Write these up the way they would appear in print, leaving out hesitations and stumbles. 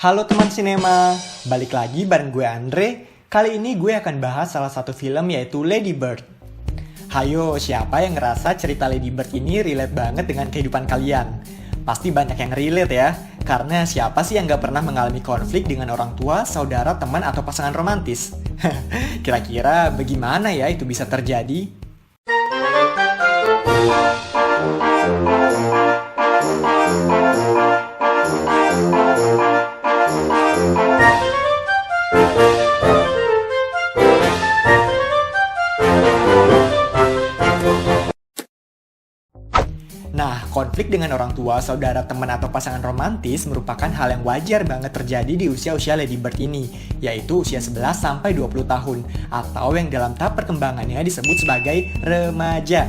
Halo teman sinema, balik lagi bareng gue Andre. Kali ini gue akan bahas salah satu film yaitu Lady Bird. Hayo, siapa yang ngerasa cerita Lady Bird ini relate banget dengan kehidupan kalian? Pasti banyak yang relate ya, karena siapa sih yang gak pernah mengalami konflik dengan orang tua, saudara, teman, atau pasangan romantis? Kira-kira bagaimana ya itu bisa terjadi? Nah, konflik dengan orang tua, saudara, teman, atau pasangan romantis merupakan hal yang wajar banget terjadi di usia-usia Lady Bird ini, yaitu usia 11-20 tahun, atau yang dalam tahap perkembangannya disebut sebagai remaja.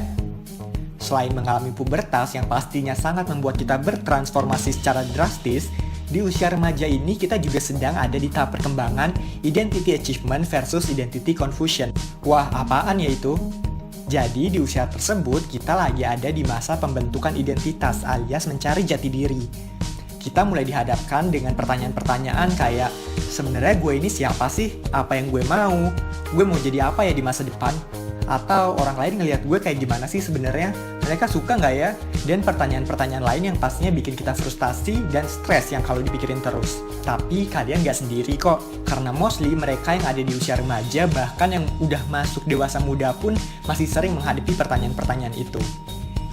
Selain mengalami pubertas yang pastinya sangat membuat kita bertransformasi secara drastis, di usia remaja ini kita juga sedang ada di tahap perkembangan identity achievement versus identity confusion. Wah, apaan ya itu? Jadi di usia tersebut kita lagi ada di masa pembentukan identitas alias mencari jati diri. Kita mulai dihadapkan dengan pertanyaan-pertanyaan kayak, sebenarnya gue ini siapa sih? Apa yang gue mau? Gue mau jadi apa ya di masa depan? Atau orang lain ngelihat gue kayak gimana sih sebenarnya? Mereka suka nggak ya? Dan pertanyaan-pertanyaan lain yang pastinya bikin kita frustasi dan stres yang kalau dipikirin terus. Tapi kalian nggak sendiri kok, karena mostly mereka yang ada di usia remaja bahkan yang udah masuk dewasa muda pun masih sering menghadapi pertanyaan-pertanyaan itu.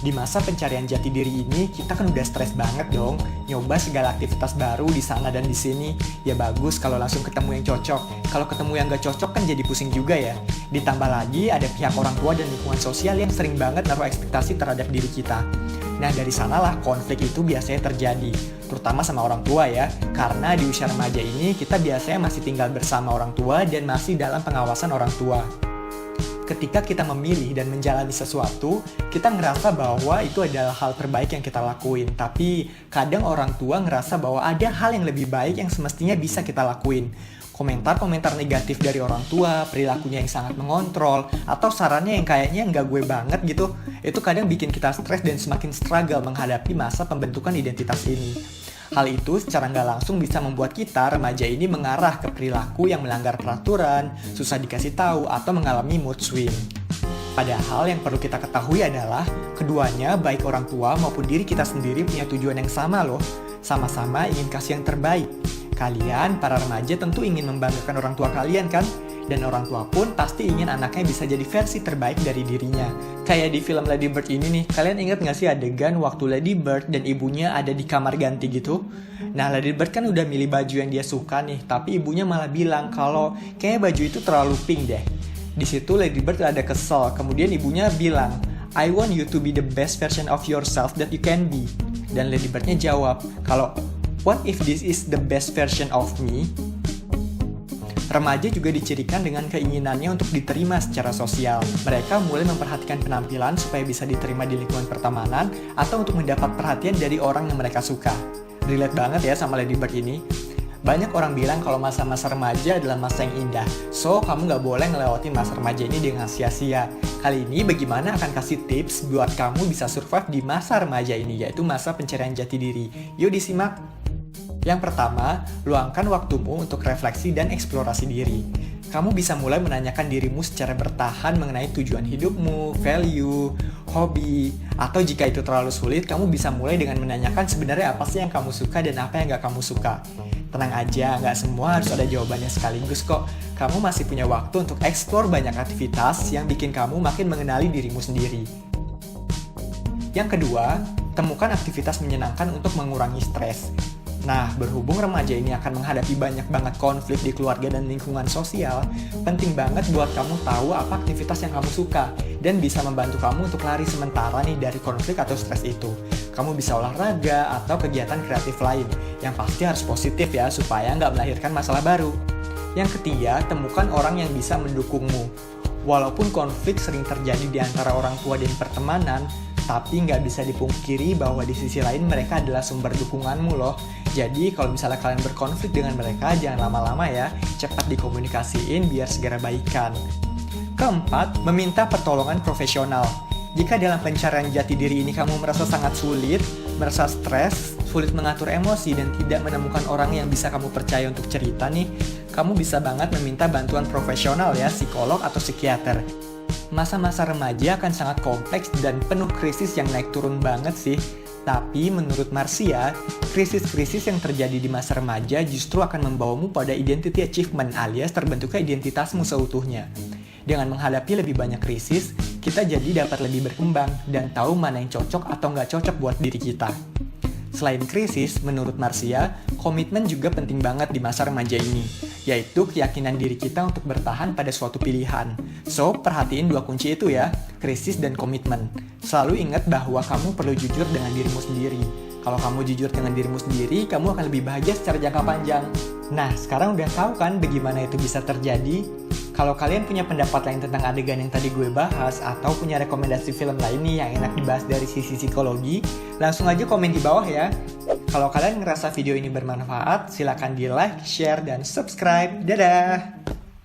Di masa pencarian jati diri ini, kita kan udah stres banget dong, nyoba segala aktivitas baru di sana dan di sini. Ya bagus kalau langsung ketemu yang cocok. Kalau ketemu yang gak cocok kan jadi pusing juga ya. Ditambah lagi ada pihak orang tua dan lingkungan sosial yang sering banget naruh ekspektasi terhadap diri kita. Nah dari sanalah konflik itu biasanya terjadi, terutama sama orang tua ya. Karena di usia remaja ini kita biasanya masih tinggal bersama orang tua dan masih dalam pengawasan orang tua. Ketika kita memilih dan menjalani sesuatu, kita ngerasa bahwa itu adalah hal terbaik yang kita lakuin. Tapi kadang orang tua ngerasa bahwa ada hal yang lebih baik yang semestinya bisa kita lakuin. Komentar-komentar negatif dari orang tua, perilakunya yang sangat mengontrol, atau sarannya yang kayaknya nggak gue banget gitu, itu kadang bikin kita stres dan semakin struggle menghadapi masa pembentukan identitas ini. Hal itu secara nggak langsung bisa membuat kita remaja ini mengarah ke perilaku yang melanggar peraturan, susah dikasih tahu, atau mengalami mood swing. Padahal yang perlu kita ketahui adalah keduanya baik orang tua maupun diri kita sendiri punya tujuan yang sama loh. Sama-sama ingin kasih yang terbaik. Kalian, para remaja tentu ingin membanggakan orang tua kalian kan? Dan orang tua pun pasti ingin anaknya bisa jadi versi terbaik dari dirinya. Kayak di film Lady Bird ini nih, kalian ingat gak sih adegan waktu Lady Bird dan ibunya ada di kamar ganti gitu? Nah Lady Bird kan udah milih baju yang dia suka nih, tapi ibunya malah bilang kalau kayaknya baju itu terlalu pink deh. Di situ Lady Bird ada kesel, kemudian ibunya bilang, I want you to be the best version of yourself that you can be. Dan Lady Birdnya jawab, kalau what if this is the best version of me? Remaja juga dicirikan dengan keinginannya untuk diterima secara sosial. Mereka mulai memperhatikan penampilan supaya bisa diterima di lingkungan pertemanan atau untuk mendapat perhatian dari orang yang mereka suka. Relate banget ya sama Lady Bird ini. Banyak orang bilang kalau masa-masa remaja adalah masa yang indah. So, kamu nggak boleh ngelewatin masa remaja ini dengan sia-sia. Kali ini bagaimana akan kasih tips buat kamu bisa survive di masa remaja ini, yaitu masa pencarian jati diri. Yuk disimak! Yang pertama, luangkan waktumu untuk refleksi dan eksplorasi diri. Kamu bisa mulai menanyakan dirimu secara bertahan mengenai tujuan hidupmu, value, hobi, atau jika itu terlalu sulit, kamu bisa mulai dengan menanyakan sebenarnya apa sih yang kamu suka dan apa yang gak kamu suka. Tenang aja, gak semua harus ada jawabannya sekaligus kok. Kamu masih punya waktu untuk eksplor banyak aktivitas yang bikin kamu makin mengenali dirimu sendiri. Yang kedua, temukan aktivitas menyenangkan untuk mengurangi stres. Nah, berhubung remaja ini akan menghadapi banyak banget konflik di keluarga dan lingkungan sosial, penting banget buat kamu tahu apa aktivitas yang kamu suka dan bisa membantu kamu untuk lari sementara nih dari konflik atau stres itu. Kamu bisa olahraga atau kegiatan kreatif lain, yang pasti harus positif ya supaya nggak melahirkan masalah baru. Yang ketiga, temukan orang yang bisa mendukungmu. Walaupun konflik sering terjadi di antara orang tua dan pertemanan, tapi nggak bisa dipungkiri bahwa di sisi lain mereka adalah sumber dukunganmu loh. Jadi kalau misalnya kalian berkonflik dengan mereka, jangan lama-lama ya, cepat dikomunikasiin biar segera baikan. Keempat, meminta pertolongan profesional. Jika dalam pencarian jati diri ini kamu merasa sangat sulit, merasa stres, sulit mengatur emosi dan tidak menemukan orang yang bisa kamu percaya untuk cerita nih, kamu bisa banget meminta bantuan profesional ya, psikolog atau psikiater. Masa-masa remaja akan sangat kompleks dan penuh krisis yang naik turun banget sih. Tapi menurut Marcia, krisis-krisis yang terjadi di masa remaja justru akan membawamu pada identity achievement alias terbentuknya identitasmu seutuhnya. Dengan menghadapi lebih banyak krisis, kita jadi dapat lebih berkembang dan tahu mana yang cocok atau nggak cocok buat diri kita. Selain krisis, menurut Marcia, komitmen juga penting banget di masa remaja ini, yaitu keyakinan diri kita untuk bertahan pada suatu pilihan. So, perhatiin dua kunci itu ya, krisis dan komitmen. Selalu ingat bahwa kamu perlu jujur dengan dirimu sendiri. Kalau kamu jujur dengan dirimu sendiri, kamu akan lebih bahagia secara jangka panjang. Nah, sekarang udah tahu kan bagaimana itu bisa terjadi? Kalau kalian punya pendapat lain tentang adegan yang tadi gue bahas, atau punya rekomendasi film lain nih yang enak dibahas dari sisi psikologi, langsung aja komen di bawah ya. Kalau kalian ngerasa video ini bermanfaat, silakan di like, share, dan subscribe. Dadah!